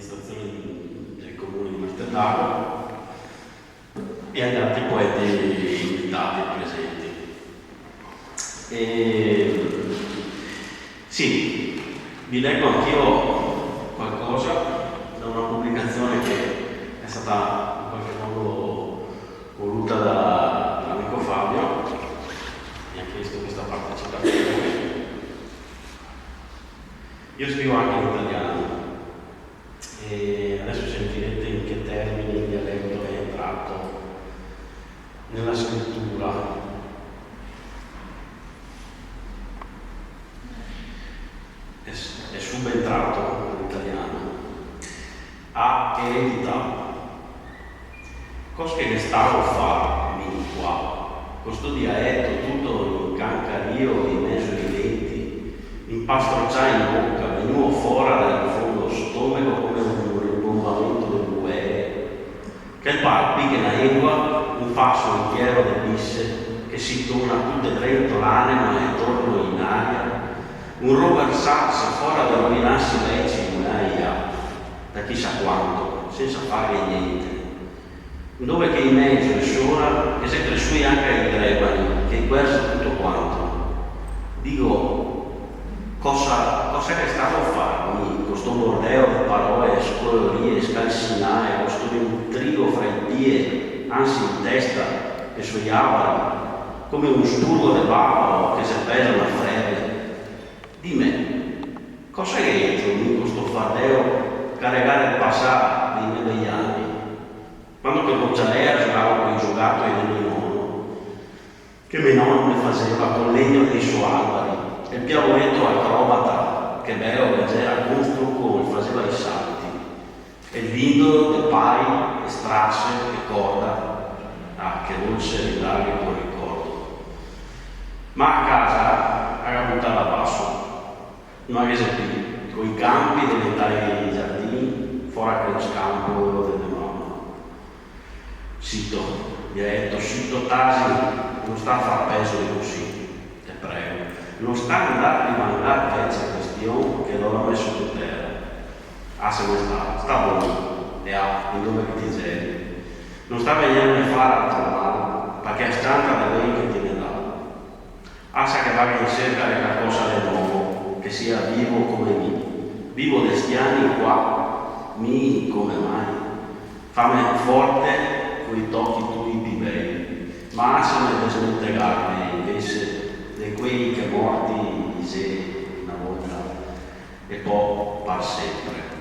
amministrazione del comune di Martellago e agli altri poeti invitati presenti. Sì, vi leggo anch'io qualcosa da una pubblicazione che è stata in qualche modo voluta dall'amico Fabio, mi ha chiesto questa partecipazione. Io scrivo anche in italiano e adesso sentirete in che termini il dialetto è entrato nella scrittura. È subentrato in italiano. A eredità. Cos che ne stavo fa, mi qua. Questo dialetto tutto in cancario in mezzo ai denti, in pastrocciai in bocca, venuto fuori dal fondo stomaco come un rimbombamento del buere. Che il palpi che la lingua un passo intero del bisse che si torna tutte dentro l'anima e torno in aria. Un rover se fuori da rovinarsi leci in un'aia, da chissà quanto, senza fare niente. Dove che in mezzo è sola, che se cresciui anche ai grebani, che guerza tutto quanto. Dico, cosa che stavo a farmi, con sto bordeo di parole, scollerie, scalzinae, con sto intrigo fra i piedi, anzi in testa, e sugli avari, come un sturgo di bava che si pesa una fredda. Dimmi, cosa è entro in questo fardeo carregare il passato dei miei anni? Quando che Boccialea giocava con i giocattoli del mio nonno, che mio nonno mi faceva con legno dei suoi alberi, e il piavoletto acrobata che bello leggera con trucco mi faceva i salti, e il vindo del pai, e strasse e corda, che dolce ridargli quel ricordo. Ma a casa era buttata basso. Non che qui, con i campi diventare i giardini, fuori che lo scampo delle mamme. Sito, diretto, sito tasi, non sta a far peso di così, te prego. Non sta a andare a mandare questa questione che l'ho messo su terra. Se ne sta buono, e in dove che ti giri. Non sta venendo a fare altro male, perché è stata da lei che ti ne dà. Sa che va in cerca di qualcosa di nuovo, che sia vivo come me. Vivo destiani qua, mi come mai. Fammi forte coi tocchi tui vivei, ma se ne smentegarmi invece di quei che morti dice una volta e poi per sempre.